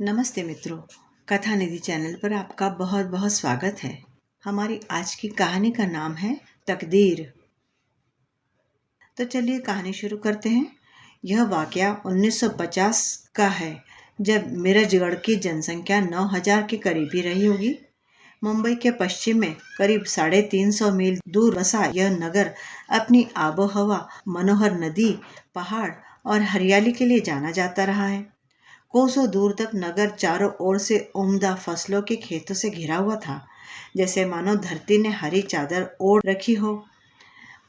नमस्ते मित्रों, कथा निधि चैनल पर आपका बहुत बहुत स्वागत है। हमारी आज की कहानी का नाम है तकदीर। तो चलिए कहानी शुरू करते हैं। यह वाकया 1950 का है, जब मिर्जगढ़ की जनसंख्या 9000 के करीब ही रही होगी। मुंबई के पश्चिम में करीब 350 मील दूर बसा यह नगर अपनी आबोहवा, मनोहर नदी, पहाड़ और हरियाली के लिए जाना जाता रहा है। कोसों दूर तक नगर चारों ओर से उम्दा फसलों के खेतों से घिरा हुआ था, जैसे मानो धरती ने हरी चादर ओढ़ रखी हो।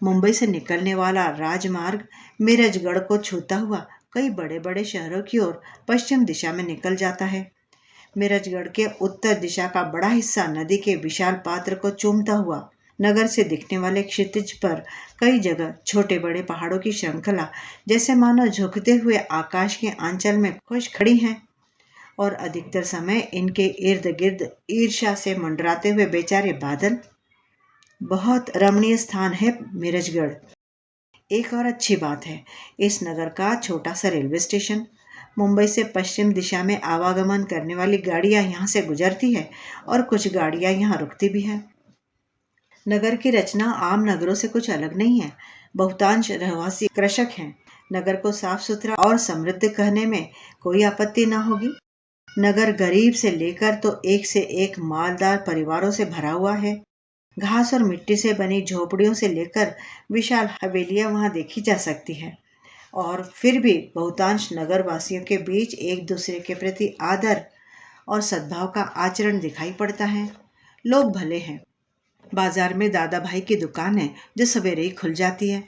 मुंबई से निकलने वाला राजमार्ग मिर्जगढ़ को छूता हुआ कई बड़े बड़े शहरों की ओर पश्चिम दिशा में निकल जाता है। मिर्जगढ़ के उत्तर दिशा का बड़ा हिस्सा नदी के विशाल पात्र को चूमता हुआ नगर से दिखने वाले क्षितिज पर कई जगह छोटे बड़े पहाड़ों की श्रृंखला जैसे मानो झुकते हुए आकाश के आंचल में खुश खड़ी हैं, और अधिकतर समय इनके इर्द गिर्द ईर्ष्या से मंडराते हुए बेचारे बादल। बहुत रमणीय स्थान है मिर्जगढ़। एक और अच्छी बात है इस नगर का छोटा सा रेलवे स्टेशन। मुंबई से पश्चिम दिशा में आवागमन करने वाली गाड़ियां यहाँ से गुजरती है और कुछ गाड़ियां यहाँ रुकती भी हैं। नगर की रचना आम नगरों से कुछ अलग नहीं है। बहुतांश रहवासी कृषक हैं। नगर को साफ सुथरा और समृद्ध कहने में कोई आपत्ति न होगी। नगर गरीब से लेकर तो एक से एक मालदार परिवारों से भरा हुआ है। घास और मिट्टी से बनी झोपड़ियों से लेकर विशाल हवेलियां वहां देखी जा सकती है, और फिर भी बहुतांश नगर वासियों के बीच एक दूसरे के प्रति आदर और सद्भाव का आचरण दिखाई पड़ता है। लोग भले हैं। बाजार में दादा भाई की दुकान है जो सवेरे ही खुल जाती है।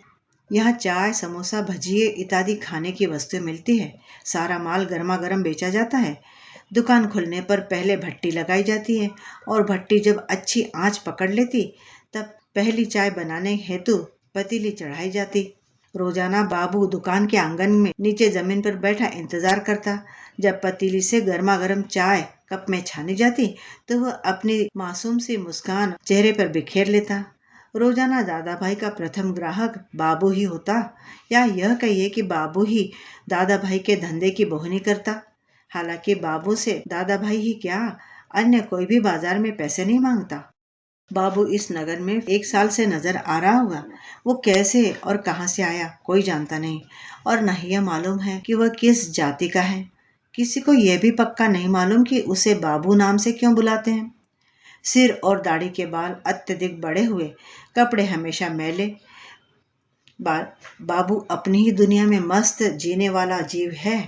यहाँ चाय, समोसा, भजिए इत्यादि खाने की वस्तुएं मिलती है। सारा माल गर्मा गर्म बेचा जाता है। दुकान खुलने पर पहले भट्टी लगाई जाती है, और भट्टी जब अच्छी आंच पकड़ लेती तब पहली चाय बनाने हेतु पतीली चढ़ाई जाती। रोजाना बाबू दुकान के आंगन में नीचे जमीन पर बैठा इंतजार करता। जब पतीली से गर्मा गर्म चाय कप में छानी जाती तो वह अपनी मासूम सी मुस्कान चेहरे पर बिखेर लेता। रोजाना दादा भाई का प्रथम ग्राहक बाबू ही होता, या यह कहिए कि बाबू ही दादा भाई के धंधे की बोहनी करता। हालांकि बाबू से दादा भाई ही क्या, अन्य कोई भी बाजार में पैसे नहीं मांगता। बाबू इस नगर में 1 साल से नजर आ रहा होगा। वो कैसे और कहां से आया कोई जानता नहीं, और न ही यह मालूम है कि वह किस जाति का है। किसी को यह भी पक्का नहीं मालूम कि उसे बाबू नाम से क्यों बुलाते हैं। सिर और दाढ़ी के बाल अत्यधिक बड़े हुए, कपड़े हमेशा मैले। बाबू अपनी ही दुनिया में मस्त जीने वाला जीव है,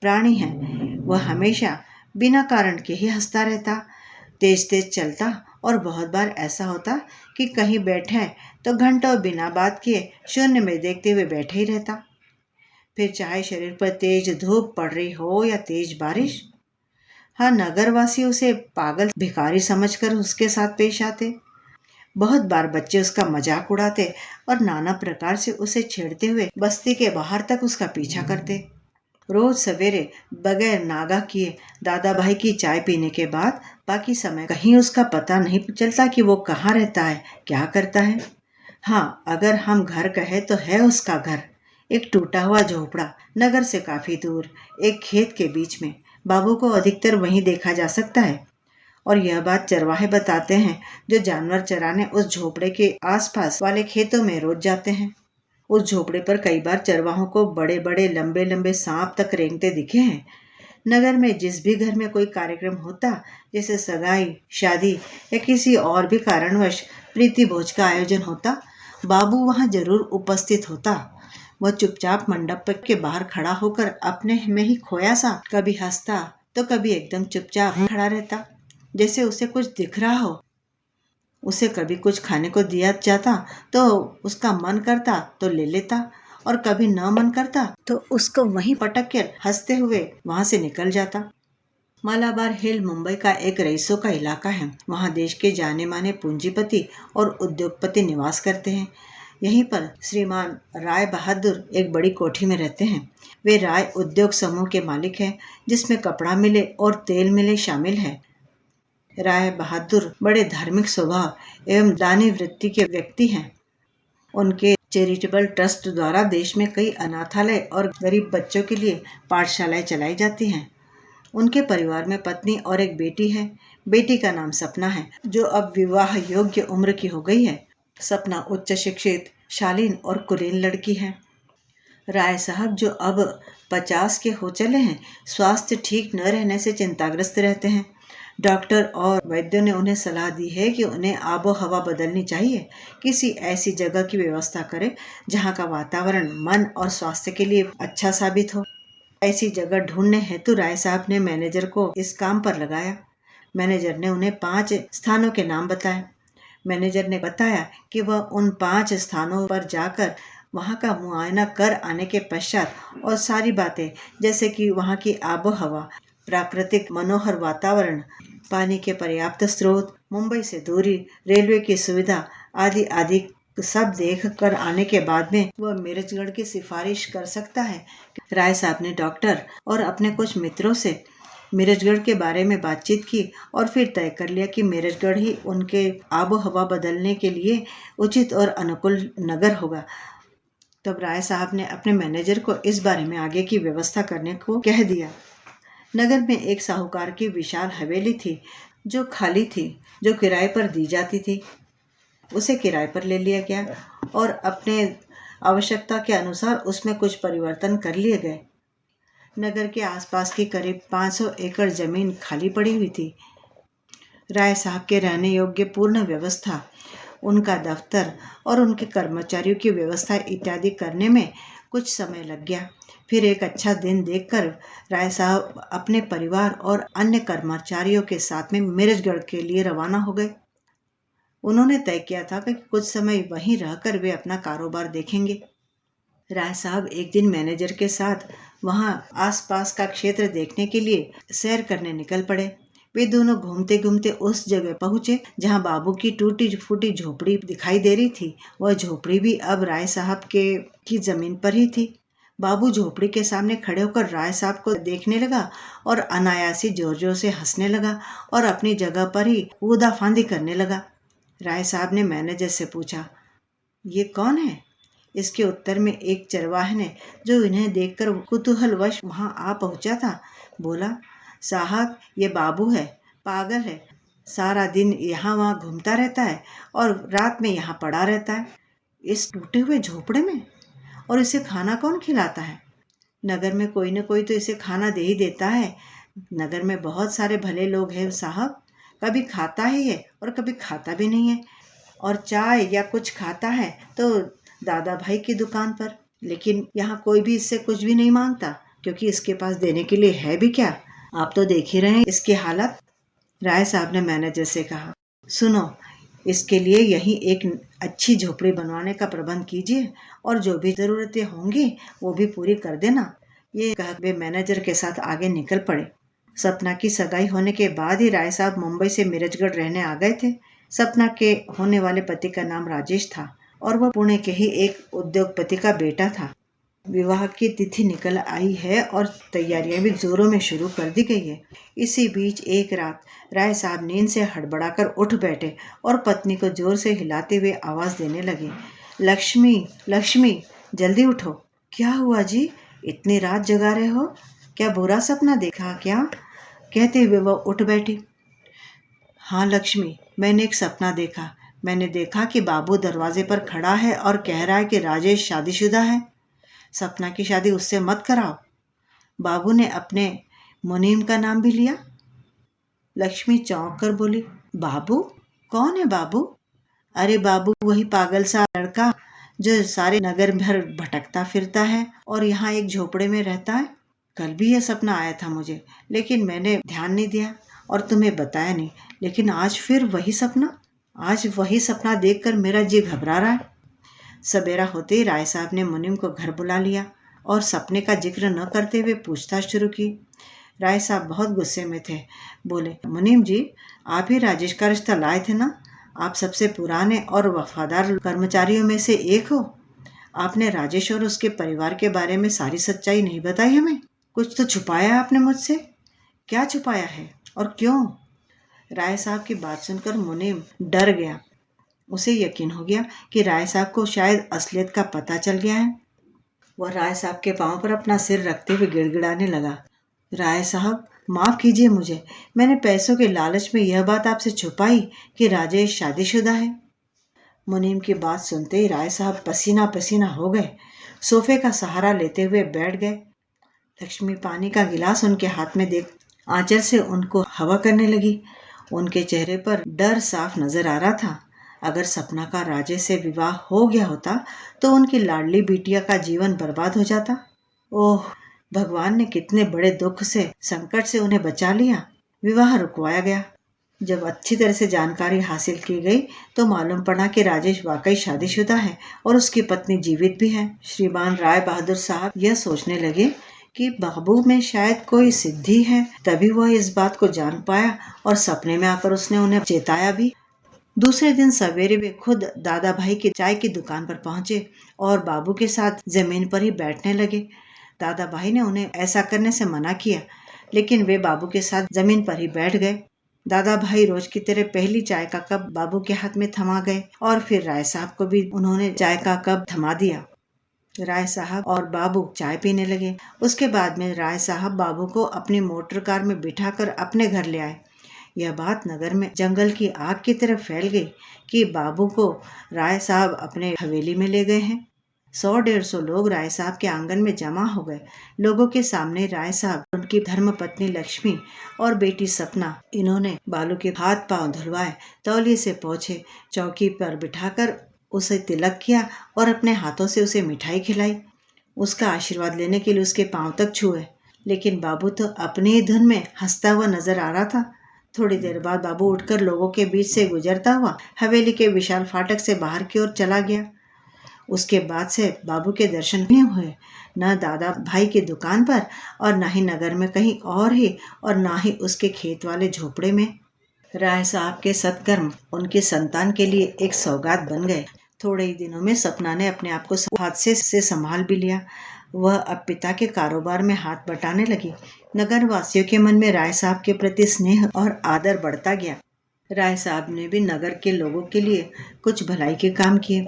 प्राणी है। वह हमेशा बिना कारण के ही हंसता रहता, तेज तेज चलता, और बहुत बार ऐसा होता कि कहीं बैठे तो घंटों बिना बात किए शून्य में देखते हुए बैठे ही रहता। फिर चाहे शरीर पर तेज धूप पड़ रही हो या तेज बारिश, हाँ, नगरवासी उसे पागल भिखारी समझकर उसके साथ पेश आते। बहुत बार बच्चे उसका मजाक उड़ाते और नाना प्रकार से उसे छेड़ते हुए बस्ती के बाहर तक उसका पीछा करते। रोज सवेरे बगैर नागा किए दादा भाई की चाय पीने के बाद बाकी समय कहीं उसका पता नहीं चलता कि वो कहाँ रहता है, क्या करता है। हाँ, अगर हम घर कहे तो है उसका घर, एक टूटा हुआ झोपड़ा, नगर से काफी दूर, एक खेत के बीच में। बाबू को अधिकतर वहीं देखा जा सकता है, और यह बात चरवाहे बताते हैं जो जानवर चराने उस झोपड़े के आसपास वाले खेतों में रोज जाते हैं। उस झोपड़े पर कई बार चरवाहों को बड़े बड़े लंबे लंबे सांप तक रेंगते दिखे हैं। नगर में जिस भी घर में कोई कार्यक्रम होता, जैसे सगाई, शादी या किसी और भी कारणवश प्रीति भोज का आयोजन होता, बाबू वहां जरूर उपस्थित होता। वह चुपचाप मंडप के बाहर खड़ा होकर अपने में ही खोया सा कभी हंसता तो कभी एकदम चुपचाप खड़ा रहता, जैसे उसे कुछ दिख रहा हो। उसे कभी कुछ खाने को दिया जाता तो उसका मन करता तो ले लेता, और कभी न मन करता तो उसको वहीं पटक कर हंसते हुए वहां से निकल जाता। मालाबार हिल मुंबई का एक रईसों का इलाका है। वहां देश के जाने माने पूंजीपति और उद्योगपति निवास करते हैं। यहीं पर श्रीमान राय बहादुर एक बड़ी कोठी में रहते हैं। वे राय उद्योग समूह के मालिक हैं, जिसमें कपड़ा मिले और तेल मिले शामिल है। राय बहादुर बड़े धार्मिक स्वभाव एवं दानी वृत्ति के व्यक्ति हैं। उनके चैरिटेबल ट्रस्ट द्वारा देश में कई अनाथालय और गरीब बच्चों के लिए पाठशालाएं चलाई जाती हैं। उनके परिवार में पत्नी और एक बेटी है। बेटी का नाम सपना है, जो अब विवाह योग्य उम्र की हो गई है। सपना उच्च शिक्षित, शालीन और कुलीन लड़की है। राय साहब, जो अब 50 के हो चले हैं, स्वास्थ्य ठीक न रहने से चिंताग्रस्त रहते हैं। डॉक्टर और वैद्यों ने उन्हें सलाह दी है कि उन्हें आबो हवा बदलनी चाहिए। किसी ऐसी जगह की व्यवस्था करें जहाँ का वातावरण मन और स्वास्थ्य के लिए अच्छा साबित हो। ऐसी जगह ढूंढने हेतु राय साहब ने मैनेजर को इस काम पर लगाया। मैनेजर ने उन्हें 5 स्थानों के नाम बताए। मैनेजर ने बताया कि वह उन 5 स्थानों पर जाकर वहां का मुआयना कर आने के पश्चात और सारी बातें, जैसे कि वहां की आबो हवा, प्राकृतिक मनोहर वातावरण, पानी के पर्याप्त स्रोत, मुंबई से दूरी, रेलवे की सुविधा आदि आदि सब देख कर आने के बाद में वह मिर्जगढ़ की सिफारिश कर सकता है। राय साहब ने डॉक्टर और अपने कुछ मित्रों से मिर्जगढ़ के बारे में बातचीत की और फिर तय कर लिया कि मिर्जगढ़ ही उनके आबो हवा बदलने के लिए उचित और अनुकूल नगर होगा। तब राय साहब ने अपने मैनेजर को इस बारे में आगे की व्यवस्था करने को कह दिया। नगर में एक साहूकार की विशाल हवेली थी, जो खाली थी, जो किराए पर दी जाती थी। उसे किराए पर ले लिया गया और अपने आवश्यकता के अनुसार उसमें कुछ परिवर्तन कर लिए गए। नगर के आसपास की करीब 500 एकड़ जमीन खाली पड़ी हुई थी। राय साहब के रहने योग्य पूर्ण व्यवस्था, उनका दफ्तर और उनके कर्मचारियों की व्यवस्था इत्यादि करने में कुछ समय लग गया। फिर एक अच्छा दिन देखकर राय साहब अपने परिवार और अन्य कर्मचारियों के साथ में मिर्जगढ़ के लिए रवाना हो गए। उन्होंने तय किया था कि कुछ समय वहीं रहकर वे अपना कारोबार देखेंगे। राय साहब एक दिन मैनेजर के साथ वहां आसपास का क्षेत्र देखने के लिए सैर करने निकल पड़े। वे दोनों घूमते घूमते उस जगह पहुंचे जहां बाबू की टूटी फूटी झोपड़ी दिखाई दे रही थी। वह झोपड़ी भी अब राय साहब की जमीन पर ही थी। बाबू झोपड़ी के सामने खड़े होकर राय साहब को देखने लगा और अनायासी जोर जोर से हंसने लगा और अपनी जगह पर ही कूदा फांदी करने लगा। राय साहब ने मैनेजर से पूछा, ये कौन है? इसके उत्तर में एक चरवाहे ने, जो इन्हें देखकर कुतूहलवश वहां आ पहुंचा था, बोला, साहब, ये बाबू है, पागल है, सारा दिन यहाँ वहाँ घूमता रहता है और रात में यहाँ पड़ा रहता है, इस टूटे हुए झोपड़े में। और इसे खाना कौन खिलाता है? नगर में कोई न कोई तो इसे खाना दे ही देता है। नगर में बहुत सारे भले लोग हैं साहब, कभी खाता है ये और कभी खाता भी नहीं है, और चाय या कुछ खाता है तो दादा भाई की दुकान पर। लेकिन यहाँ कोई भी इससे कुछ भी नहीं मांगता, क्योंकि इसके पास देने के लिए है भी क्या? आप तो देख ही रहे हैं इसकी हालत। राय साहब ने मैनेजर से कहा, सुनो, इसके लिए यही एक अच्छी झोपड़ी बनवाने का प्रबंध कीजिए और जो भी जरूरतें होंगी वो भी पूरी कर देना। ये कह वे मैनेजर के साथ आगे निकल पड़े। सपना की सगाई होने के बाद ही राय साहब मुंबई से मिर्जगढ़ रहने आ गए थे। सपना के होने वाले पति का नाम राजेश था और वह पुणे के ही एक उद्योगपति का बेटा था। विवाह की तिथि निकल आई है और तैयारियां भी जोरों में शुरू कर दी गई है। इसी बीच एक रात राय साहब नींद से हड़बड़ाकर उठ बैठे और पत्नी को जोर से हिलाते हुए आवाज देने लगे, लक्ष्मी, लक्ष्मी, जल्दी उठो। क्या हुआ जी, इतनी रात जगा रहे हो? क्या बुरा सपना देखा क्या? कहते हुए वह उठ बैठी। हाँ लक्ष्मी, मैंने एक सपना देखा। मैंने देखा कि बाबू दरवाजे पर खड़ा है और कह रहा है कि राजेश शादीशुदा है, सपना की शादी उससे मत कराओ। बाबू ने अपने मुनीम का नाम भी लिया। लक्ष्मी चौंक कर बोली, बाबू? कौन है बाबू? अरे बाबू, वही पागल सा लड़का जो सारे नगर भर भटकता फिरता है और यहाँ एक झोपड़े में रहता है। कल भी यह सपना आया था मुझे, लेकिन मैंने ध्यान नहीं दिया और तुम्हें बताया नहीं। लेकिन आज फिर वही सपना। आज वही सपना देखकर मेरा जी घबरा रहा है। सवेरा होते ही राय साहब ने मुनीम को घर बुला लिया और सपने का जिक्र न करते हुए पूछताछ शुरू की। राय साहब बहुत गुस्से में थे। बोले, मुनीम जी, आप ही राजेश का रिश्ता लाए थे ना? आप सबसे पुराने और वफादार कर्मचारियों में से एक हो। आपने राजेश और उसके परिवार के बारे में सारी सच्चाई नहीं बताई हमें। कुछ तो छुपाया आपने मुझसे। क्या छुपाया है और क्यों? राय साहब की बात सुनकर मुनीम डर गया। उसे यकीन हो गया कि राय साहब को शायद असलियत का पता चल गया है। वह राय साहब के पांव पर अपना सिर रखते हुए गिड़गिड़ाने लगा, राय साहब, माफ कीजिए मुझे, मैंने पैसों के लालच में यह बात आपसे छुपाई कि राजेश शादीशुदा है। मुनीम की बात सुनते ही राय साहब पसीना पसीना हो गए। सोफे का सहारा लेते हुए बैठ गए। लक्ष्मी पानी का गिलास उनके हाथ में देख आंचल से उनको हवा करने लगी। उनके चेहरे पर डर साफ नजर आ रहा था। अगर सपना का राजेश से विवाह हो गया होता तो उनकी लाडली बिटिया का जीवन बर्बाद हो जाता। ओह, भगवान ने कितने बड़े दुख से, संकट से उन्हें बचा लिया। विवाह रुकवाया गया। जब अच्छी तरह से जानकारी हासिल की गई तो मालूम पड़ा कि राजेश वाकई शादीशुदा है और उसकी पत्नी जीवित भी है। श्रीमान राय बहादुर साहब यह सोचने लगे कि बाबू में शायद कोई सिद्धि है, तभी वह इस बात को जान पाया और सपने में आकर उसने उन्हें चेताया भी। दूसरे दिन सवेरे वे खुद दादा भाई की चाय की दुकान पर पहुंचे और बाबू के साथ जमीन पर ही बैठने लगे। दादा भाई ने उन्हें ऐसा करने से मना किया, लेकिन वे बाबू के साथ जमीन पर ही बैठ गए। दादा भाई रोज की तरह पहली चाय का कप बाबू के हाथ में थमा गए और फिर राय साहब को भी उन्होंने चाय का कप थमा दिया। राय साहब और बाबू चाय पीने लगे। उसके बाद में राय साहब बाबू को अपनी मोटर कार में बिठाकर अपने घर ले आए। यह बात नगर में जंगल की आग की तरह फैल गई कि बाबू को राय साहब अपने हवेली में ले गए हैं। 100-150 लोग राय साहब के आंगन में जमा हो गए। लोगों के सामने राय साहब, उनकी धर्मपत्नी लक्ष्मी और बेटी सपना, इन्होंने बालू के हाथ पांव धुलवाए, तौलिए से पोंछे, चौकी पर बिठाकर उसे तिलक किया और अपने हाथों से उसे मिठाई खिलाई। उसका आशीर्वाद लेने के लिए उसके पांव तक छुए, लेकिन बाबू तो अपनी ही धुन में हंसता हुआ नजर आ रहा था। थोड़ी देर बाद बाबू उठकर लोगों के बीच से गुजरता हुआ हवेली के विशाल फाटक से बाहर की ओर चला गया। उसके बाद से बाबू के दर्शन नहीं हुए, न दादा भाई की दुकान पर और न ही नगर में कहीं और ही, और न ही उसके खेत वाले झोपड़े में। राय साहब के सत्कर्म उनकी संतान के लिए एक सौगात बन गए। थोड़े ही दिनों में सपना ने अपने आप को हादसे से संभाल भी लिया। वह अब पिता के कारोबार में हाथ बटाने लगी। नगर वासियों के मन में राय साहब के प्रति स्नेह और आदर बढ़ता गया। राय साहब ने भी नगर के लोगों के लिए कुछ भलाई के काम किए।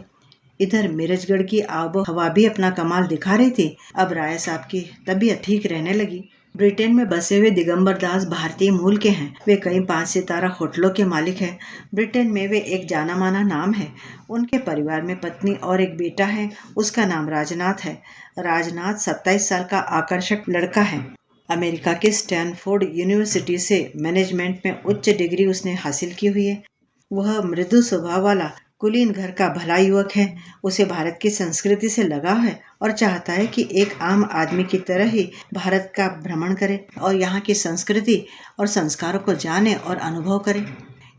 इधर मिर्जगढ़ की आबो हवा भी अपना कमाल दिखा रही थी। अब राय साहब की तबीयत ठीक रहने लगी। ब्रिटेन में बसे हुए दिगंबर दास भारतीय मूल के हैं। वे कई 5 सितारा होटलों के मालिक हैं। ब्रिटेन में वे एक जाना माना नाम है। उनके परिवार में पत्नी और एक बेटा है। उसका नाम राजनाथ है। राजनाथ 27 साल का आकर्षक लड़का है। अमेरिका के स्टैनफोर्ड यूनिवर्सिटी से मैनेजमेंट में उच्च डिग्री उसने हासिल की हुई है। वह मृदु स्वभाव वाला कुलीन घर का भला युवक है। उसे भारत की संस्कृति से लगाव है और चाहता है कि एक आम आदमी की तरह ही भारत का भ्रमण करे और यहाँ की संस्कृति और संस्कारों को जाने और अनुभव करे।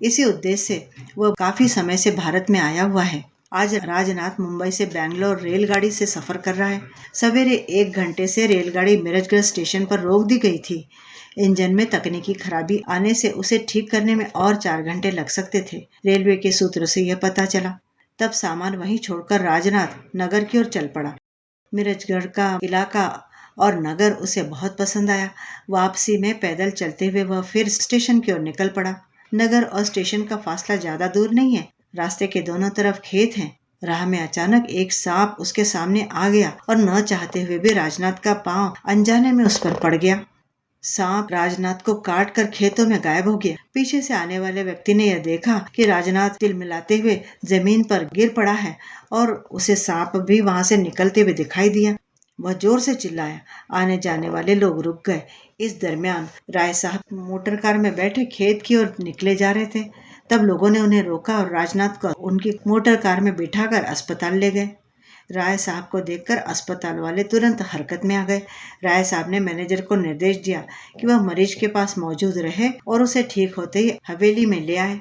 इसी उद्देश्य से वह काफी समय से भारत में आया हुआ है। आज राजनाथ मुंबई से बेंगलोर रेलगाड़ी से सफर कर रहा है। सवेरे 1 घंटे से रेलगाड़ी मिर्जगढ़ स्टेशन पर रोक दी गई थी। इंजन में तकनीकी खराबी आने से उसे ठीक करने में और 4 घंटे लग सकते थे। रेलवे के सूत्रों से यह पता चला। तब सामान वहीं छोड़कर राजनाथ नगर की ओर चल पड़ा। मिर्जगढ़ का इलाका और नगर उसे बहुत पसंद आया। वापसी में पैदल चलते हुए वह फिर स्टेशन की ओर निकल पड़ा। नगर और स्टेशन का फासला ज्यादा दूर नहीं है। रास्ते के दोनों तरफ खेत हैं। राह में अचानक एक सांप उसके सामने आ गया और न चाहते हुए भी राजनाथ का पांव अनजाने में उस पर पड़ गया। सांप राजनाथ को काट कर खेतों में गायब हो गया। पीछे से आने वाले व्यक्ति ने यह देखा कि राजनाथ तिलमिलाते हुए जमीन पर गिर पड़ा है और उसे सांप भी वहां से निकलते हुए दिखाई दिया। वह जोर से चिल्लाया। आने जाने वाले लोग रुक गए। इस दरमियान राय साहब मोटर कार में बैठे खेत की ओर निकले जा रहे थे। तब लोगों ने उन्हें रोका और राजनाथ को उनकी मोटर कार में बिठाकर अस्पताल ले गए। राय साहब को देखकर अस्पताल वाले तुरंत हरकत में आ गए। राय साहब ने मैनेजर को निर्देश दिया कि वह मरीज के पास मौजूद रहे और उसे ठीक होते ही हवेली में ले आए।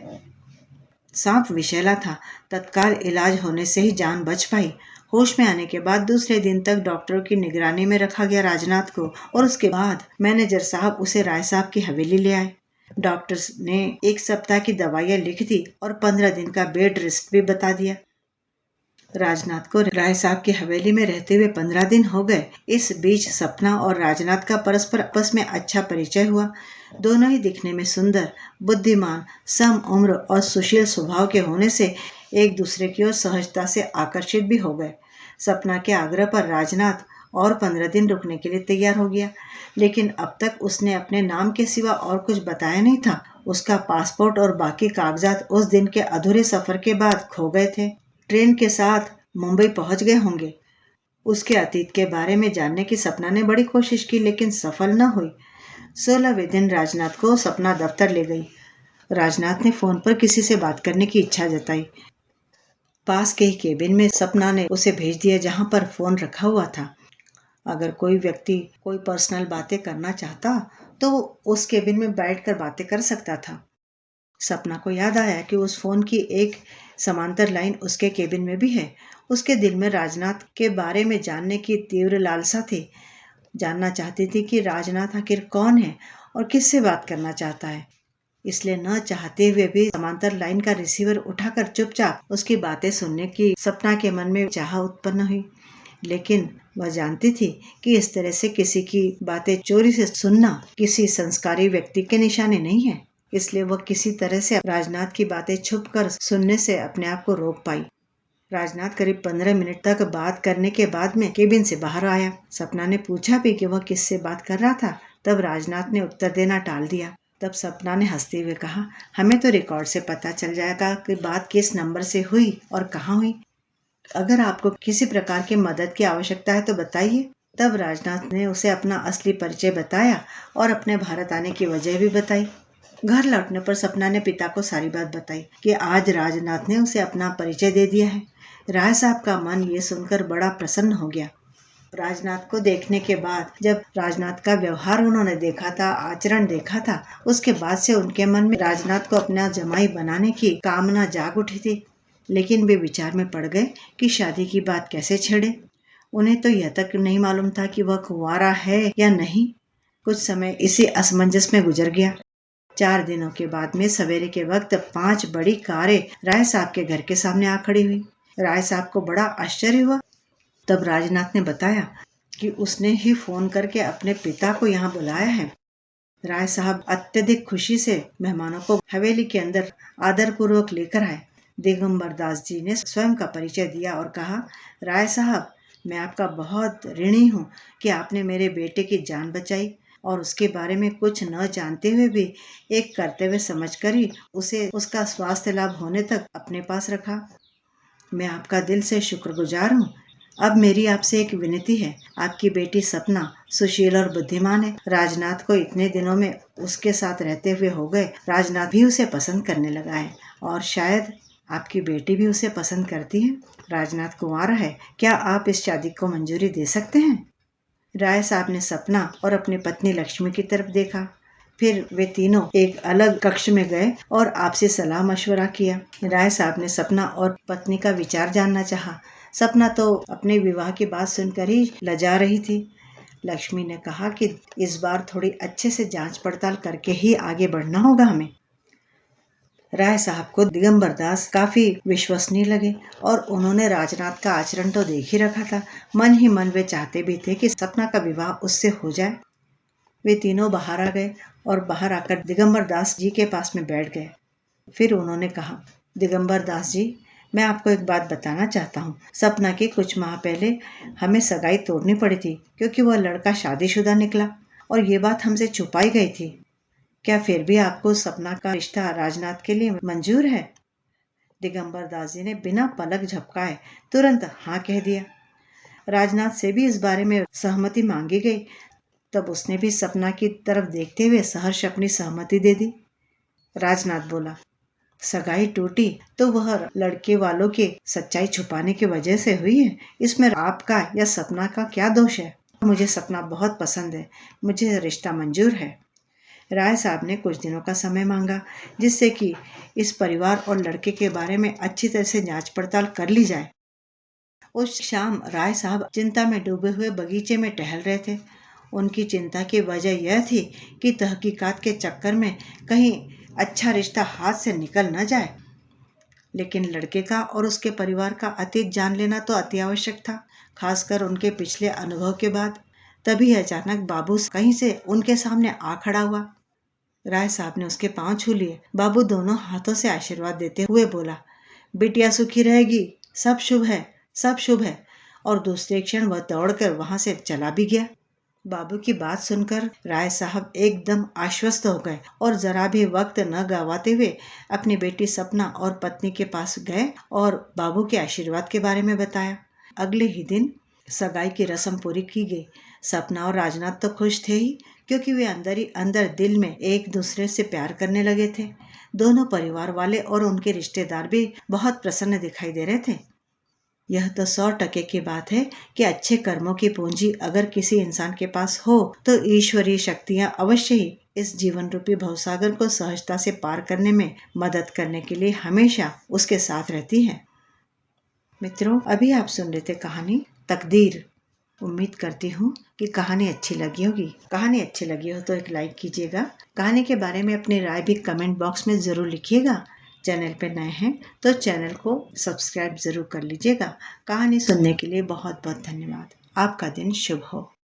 सांप विषैला था। तत्काल इलाज होने से ही जान बच पाई। होश में आने के बाद दूसरे दिन तक डॉक्टरों की निगरानी में रखा गया राजनाथ को, और उसके बाद मैनेजर साहब उसे राय साहब की हवेली ले आए। डॉक्टर्स ने 1 सप्ताह की दवाइयां लिख दी और 15 दिन का बेड रेस्ट भी बता दिया। राजनाथ को राय साहब की हवेली में रहते हुए 15 दिन हो गए। इस बीच सपना और राजनाथ का परस्पर आपस में अच्छा परिचय हुआ। दोनों ही दिखने में सुंदर, बुद्धिमान, सम उम्र और सुशील स्वभाव के होने से एक दूसरे की ओर सहजता से आकर्षित भी हो गए। सपना के आग्रह पर राजनाथ और 15 दिन रुकने के लिए तैयार हो गया। लेकिन अब तक उसने अपने नाम के सिवा और कुछ बताया नहीं था। उसका पासपोर्ट और बाकी कागजात उस दिन के अधूरे सफर के बाद खो गए थे। ट्रेन के साथ मुंबई पहुंच गए होंगे। उसके अतीत के बारे में जानने की सपना ने बड़ी कोशिश की, लेकिन सफल न हुई। 16वें दिन राजनाथ को सपना दफ्तर ले गई। राजनाथ ने फोन पर किसी से बात करने की इच्छा जताई। पास के ही केबिन में सपना ने उसे भेज दिया, जहां पर फोन रखा हुआ था। अगर कोई व्यक्ति कोई पर्सनल बातें करना चाहता तो वो उस केबिन में बैठकर बातें कर सकता था। सपना को याद आया कि उस फोन की एक समांतर लाइन उसके केबिन में भी है। उसके दिल में राजनाथ के बारे में जानने की तीव्र लालसा थी। जानना चाहती थी कि राजनाथ आखिर कौन है और किससे बात करना चाहता है। इसलिए न चाहते हुए भी समांतर लाइन का रिसीवर उठाकर चुपचाप उसकी बातें सुनने की सपना के मन में चाह उत्पन्न हुई। लेकिन वह जानती थी कि इस तरह से किसी की बातें चोरी से सुनना किसी संस्कारी व्यक्ति के निशाने नहीं है। इसलिए वह किसी तरह से राजनाथ की बातें छुपकर सुनने से अपने आप को रोक पाई। राजनाथ करीब 15 मिनट तक बात करने के बाद में केबिन से बाहर आया। सपना ने पूछा भी कि वह किससे बात कर रहा था। तब राजनाथ ने उत्तर देना टाल दिया। तब सपना ने हंसते हुए कहा, हमें तो रिकॉर्ड से पता चल जाएगा कि बात किस नंबर से हुई और कहाँ हुई। अगर आपको किसी प्रकार की मदद की आवश्यकता है तो बताइए। तब राजनाथ ने उसे अपना असली परिचय बताया और अपने भारत आने की वजह भी बताई। घर लौटने पर सपना ने पिता को सारी बात बताई कि आज राजनाथ ने उसे अपना परिचय दे दिया है। राय साहब का मन ये सुनकर बड़ा प्रसन्न हो गया। राजनाथ को देखने के बाद, जब राजनाथ का व्यवहार उन्होंने देखा था, आचरण देखा था, उसके बाद से उनके मन में राजनाथ को अपना जमाई बनाने की कामना जाग उठी थी। लेकिन वे विचार में पड़ गए कि शादी की बात कैसे छेड़े। उन्हें तो यह तक नहीं मालूम था कि वह कुंवारा है या नहीं। कुछ समय इसी असमंजस में गुजर गया। 4 दिनों के बाद में सवेरे के वक्त 5 बड़ी कारें राय साहब के घर के सामने आ खड़ी हुई। राय साहब को बड़ा आश्चर्य हुआ। तब राजनाथ ने बताया कि उसने ही फोन करके अपने पिता को यहाँ बुलाया है। राय साहब अत्यधिक खुशी से मेहमानों को हवेली के अंदर आदरपूर्वक लेकर आए। दिगंबर दास जी ने स्वयं का परिचय दिया और कहा, राय साहब, मैं आपका बहुत ऋणी हूँ कि आपने मेरे बेटे की जान बचाई और उसके बारे में कुछ न जानते हुए भी एक कर्तव्य समझकर ही उसे उसका स्वास्थ्य लाभ होने तक अपने पास रखा। मैं आपका दिल से शुक्रगुजार हूँ। अब मेरी आपसे एक विनती है। आपकी बेटी सपना सुशील और बुद्धिमान है। राजनाथ को इतने दिनों में उसके साथ रहते हुए हो गए। राजनाथ भी उसे पसंद करने लगा है और शायद आपकी बेटी भी उसे पसंद करती है। राजनाथ कुंवारा है। क्या आप इस शादी को मंजूरी दे सकते हैं? राय साहब ने सपना और अपनी पत्नी लक्ष्मी की तरफ देखा। फिर वे तीनों एक अलग कक्ष में गए और आपसे सलाह मशवरा किया। राय साहब ने सपना और पत्नी का विचार जानना चाहा। सपना तो अपने विवाह की बात सुनकर ही लजा रही थी। लक्ष्मी ने कहा कि इस बार थोड़ी अच्छे से जांच पड़ताल करके ही आगे बढ़ना होगा हमें। राय साहब को दिगंबर दास काफी विश्वसनीय लगे और उन्होंने राजनाथ का आचरण तो देख ही रखा था। मन ही मन वे चाहते भी थे कि सपना का विवाह उससे हो जाए। वे तीनों बाहर आ गए और बाहर आकर दिगंबर दास जी के पास में बैठ गए। फिर उन्होंने कहा, दिगंबर दास जी, मैं आपको एक बात बताना चाहता हूँ। सपना के कुछ माह पहले हमें सगाई तोड़नी पड़ी थी क्योंकि वह लड़का शादीशुदा निकला और ये बात हमसे छुपाई गई थी। क्या फिर भी आपको सपना का रिश्ता राजनाथ के लिए मंजूर है? दिगंबर दास जी ने बिना पलक झपकाए तुरंत हाँ कह दिया। राजनाथ से भी इस बारे में सहमति मांगी गई। तब उसने भी सपना की तरफ देखते हुए सहर्ष अपनी सहमति दे दी। राजनाथ बोला, सगाई टूटी तो वह लड़के वालों के सच्चाई छुपाने की वजह से हुई है। इसमें आपका या सपना का क्या दोष है? मुझे सपना बहुत पसंद है। मुझे रिश्ता मंजूर है। राय साहब ने कुछ दिनों का समय मांगा जिससे कि इस परिवार और लड़के के बारे में अच्छी तरह से जांच पड़ताल कर ली जाए। उस शाम राय साहब चिंता में डूबे हुए बगीचे में टहल रहे थे। उनकी चिंता की वजह यह थी कि तहकीकात के चक्कर में कहीं अच्छा रिश्ता हाथ से निकल न जाए। लेकिन लड़के का और उसके परिवार का अतीत जान लेना तो अति आवश्यक था, खासकर उनके पिछले अनुभव के बाद। तभी अचानक बाबू कहीं से उनके सामने आ खड़ा हुआ। राय साहब ने उसके पांव छू लिए। बाबू दोनों हाथों से आशीर्वाद देते हुए बोला, बिटिया सुखी रहेगी, सब शुभ है, सब शुभ है। और दूसरे क्षण वह दौड़कर वहां से चला भी गया। बाबू की बात सुनकर राय साहब एकदम आश्वस्त हो गए और जरा भी वक्त न गवाते हुए अपनी बेटी सपना और पत्नी के पास गए और बाबू के आशीर्वाद के बारे में बताया। अगले ही दिन सगाई की रस्म पूरी की गई। सपना और राजनाथ तो खुश थे ही, क्योंकि वे अंदर ही अंदर दिल में एक दूसरे से प्यार करने लगे थे। दोनों परिवार वाले और उनके रिश्तेदार भी बहुत प्रसन्न दिखाई दे रहे थे। यह तो 100% की बात है कि अच्छे कर्मों की पूंजी अगर किसी इंसान के पास हो तो ईश्वरीय शक्तियां अवश्य ही इस जीवन रूपी भवसागर को सहजता से पार करने में मदद करने के लिए हमेशा उसके साथ रहती है। मित्रों, अभी आप सुन रहे थे कहानी तकदीर। उम्मीद करती हूँ कि कहानी अच्छी लगी होगी। कहानी अच्छी लगी हो तो एक लाइक कीजिएगा। कहानी के बारे में अपनी राय भी कमेंट बॉक्स में ज़रूर लिखिएगा। चैनल पे नए हैं तो चैनल को सब्सक्राइब ज़रूर कर लीजिएगा। कहानी सुनने के लिए बहुत बहुत धन्यवाद। आपका दिन शुभ हो।